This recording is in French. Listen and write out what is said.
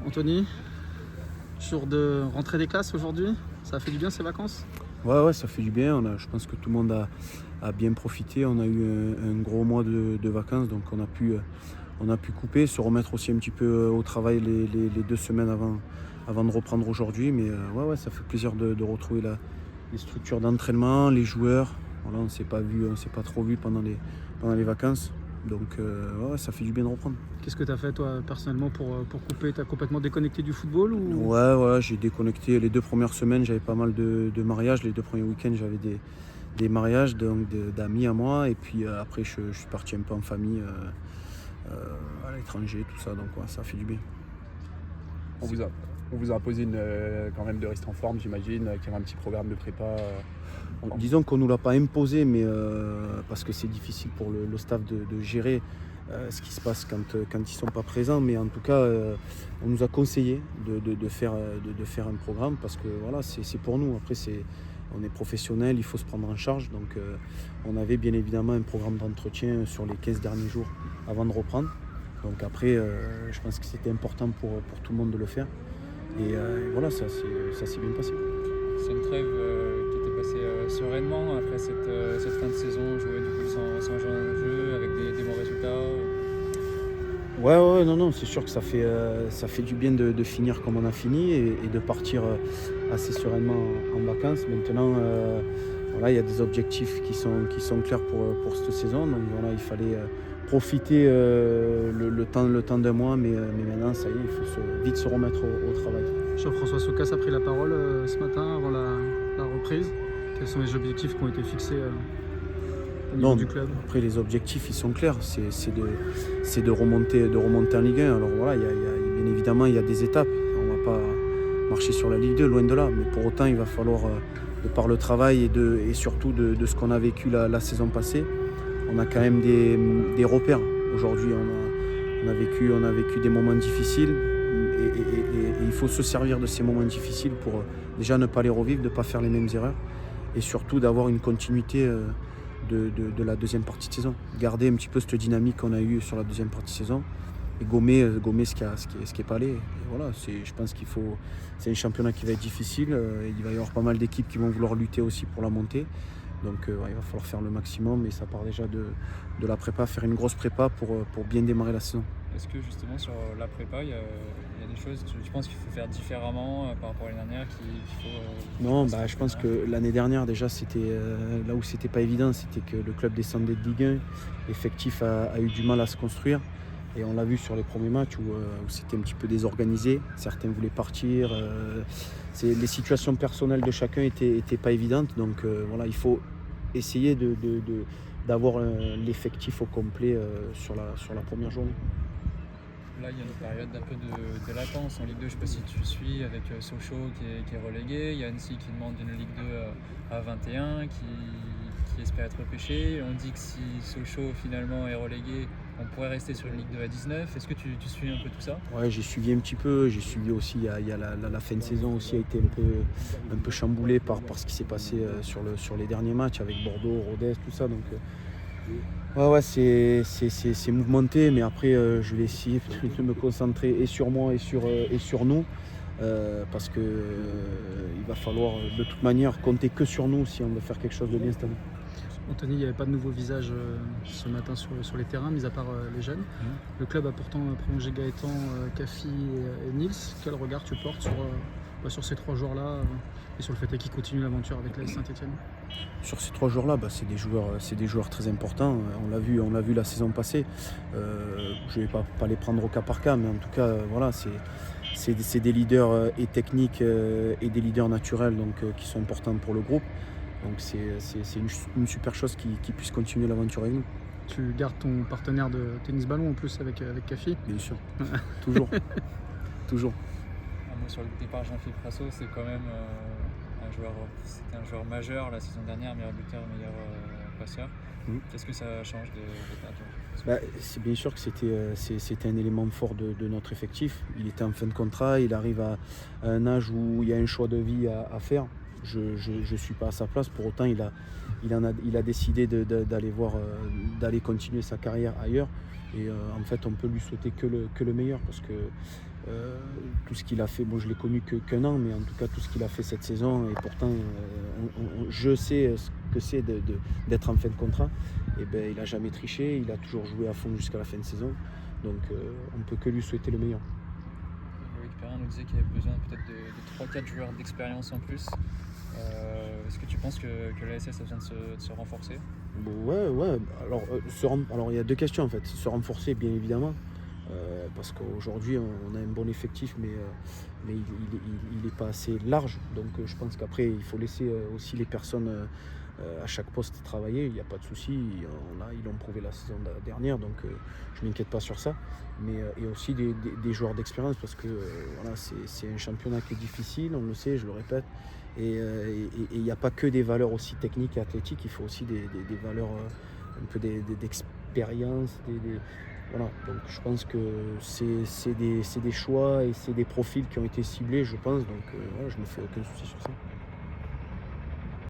Anthony, jour de rentrée des classes aujourd'hui, ça a fait du bien ces vacances? Ouais, ça fait du bien. Je pense que tout le monde a bien profité. On a eu un gros mois de vacances, donc on a pu couper, se remettre aussi un petit peu au travail les 2 semaines avant de reprendre aujourd'hui. Mais ouais, ça fait plaisir de retrouver les structures d'entraînement, les joueurs. Voilà, on ne s'est pas vu, on s'est pas trop vu pendant les vacances. Donc ouais, ça fait du bien de reprendre. Qu'est-ce que tu as fait toi personnellement pour couper? Tu as complètement déconnecté du football ou... Ouais, j'ai déconnecté les 2 premières semaines, j'avais pas mal de mariages. Les 2 premiers week-ends, j'avais des mariages donc d'amis à moi. Et puis après, je suis parti un peu en famille à l'étranger, tout ça. Donc ouais, ça fait du bien. On vous a imposé quand même de rester en forme, j'imagine, qu'il y avait un petit programme de prépa. Disons qu'on ne nous l'a pas imposé, mais parce que c'est difficile pour le staff de gérer ce qui se passe quand ils ne sont pas présents. Mais en tout cas, on nous a conseillé de faire un programme parce que voilà, c'est pour nous. Après, on est professionnel, il faut se prendre en charge. Donc on avait bien évidemment un programme d'entretien sur les 15 derniers jours avant de reprendre. Donc après, je pense que c'était important pour tout le monde de le faire. Et voilà, ça s'est bien passé. C'est une trêve qui était passée sereinement après cette fin de saison, jouer du coup sans jeu, avec des bons résultats. Ouais, non, c'est sûr que ça fait du bien de finir comme on a fini et de partir assez sereinement en vacances. Maintenant, voilà, il y a des objectifs qui sont clairs pour cette saison. Donc voilà, il fallait profiter le temps d'un mois, mais maintenant, ça y est, il faut vite se remettre au travail. Jean-François Soucas a pris la parole ce matin avant la reprise. Quels sont les objectifs qui ont été fixés au niveau du club? Après, les objectifs, ils sont clairs. C'est de remonter en Ligue 1. Alors voilà, bien évidemment, il y a des étapes. On ne va pas marcher sur la Ligue 2, loin de là. Mais pour autant, il va falloir, de par le travail et surtout de ce qu'on a vécu la saison passée, on a quand même des repères. Aujourd'hui, on a vécu des moments difficiles. Et il faut se servir de ces moments difficiles pour déjà ne pas les revivre, de ne pas faire les mêmes erreurs. Et surtout d'avoir une continuité de la deuxième partie de saison. Garder un petit peu cette dynamique qu'on a eue sur la deuxième partie de saison et gommer ce qui est pas allé. Et voilà, je pense c'est un championnat qui va être difficile. Il va y avoir pas mal d'équipes qui vont vouloir lutter aussi pour la montée. Donc il va falloir faire le maximum, mais ça part déjà de la prépa, faire une grosse prépa pour bien démarrer la saison. Est-ce que justement sur la prépa, il y a des choses, tu penses qu'il faut faire différemment par rapport à l'année dernière Non, je pense que l'année dernière déjà c'était là où c'était pas évident, c'était que le club descendait de Ligue 1, l'effectif a eu du mal à se construire. Et on l'a vu sur les premiers matchs où c'était un petit peu désorganisé. Certains voulaient partir. Les situations personnelles de chacun étaient pas évidentes. Donc voilà, il faut essayer d'avoir l'effectif au complet sur la première journée. Là, il y a une période d'un peu de latence en Ligue 2. Je ne sais pas si tu suis avec Sochaux qui est relégué. Il y a Annecy qui demande une Ligue 2 à 21, qui espère être repêché. On dit que si Sochaux finalement est relégué, on pourrait rester sur une Ligue 2 à 19. Est-ce que tu suis un peu tout ça? Ouais, j'ai suivi un petit peu. J'ai suivi aussi, il y a la fin de saison aussi a été un peu chamboulée par ce qui s'est passé sur les derniers matchs avec Bordeaux, Rodez, tout ça. Donc ouais, c'est mouvementé, mais après je vais essayer de me concentrer et sur moi et sur nous. Parce que il va falloir de toute manière compter que sur nous si on veut faire quelque chose de bien cette année. Anthony, il n'y avait pas de nouveau visage ce matin sur les terrains, mis à part les jeunes. Le club a pourtant prolongé Gaëtan, Kafi et Nils. Quel regard tu portes sur ces 3 joueurs-là et sur le fait qu'ils continuent l'aventure avec l'AS Saint-Etienne? Sur ces 3 joueurs-là, c'est des joueurs très importants. On l'a vu la saison passée. Je ne vais pas les prendre au cas par cas, mais en tout cas, voilà, c'est des leaders et techniques et des leaders naturels donc, qui sont importants pour le groupe. Donc c'est une super chose qu'ils puissent continuer l'aventure avec nous. Tu gardes ton partenaire de tennis ballon en plus avec Kafi? Bien sûr, toujours. Toujours. Un mot sur le départ Jean-Philippe Rasso, c'est quand même c'était un joueur majeur la saison dernière, meilleur buteur, meilleur passeur. Qu'est-ce que ça change de perdre? C'est bien sûr que c'était un élément fort de notre effectif. Il était en fin de contrat, il arrive à un âge où il y a un choix de vie à faire. Je ne suis pas à sa place, pour autant il a décidé d'aller continuer sa carrière ailleurs. Et en fait on peut lui souhaiter que le meilleur parce que Tout ce qu'il a fait, bon je l'ai connu qu'un an, mais en tout cas tout ce qu'il a fait cette saison, et pourtant je sais ce que c'est d'être en fin de contrat, et ben il n'a jamais triché, il a toujours joué à fond jusqu'à la fin de saison, donc on ne peut que lui souhaiter le meilleur. Loïc Perrin nous disait qu'il y avait besoin peut-être de 3-4 joueurs d'expérience en plus. Est-ce que tu penses que l'ASS a besoin de se renforcer? Bon, ouais. Alors il y a deux questions en fait. Se renforcer bien évidemment, parce qu'aujourd'hui on a un bon effectif, mais il n'est pas assez large. Donc je pense qu'après il faut laisser aussi les personnes à chaque poste travailler. Il n'y a pas de souci. Ils l'ont prouvé la saison dernière, donc je ne m'inquiète pas sur ça. Mais il y a aussi des joueurs d'expérience, parce que voilà, c'est un championnat qui est difficile, on le sait, je le répète. Et il n'y a pas que des valeurs aussi techniques et athlétiques, il faut aussi des valeurs un peu d'expérience. Voilà. Donc je pense que c'est des choix et c'est des profils qui ont été ciblés, je pense. Donc voilà, je ne me fais aucun souci sur ça.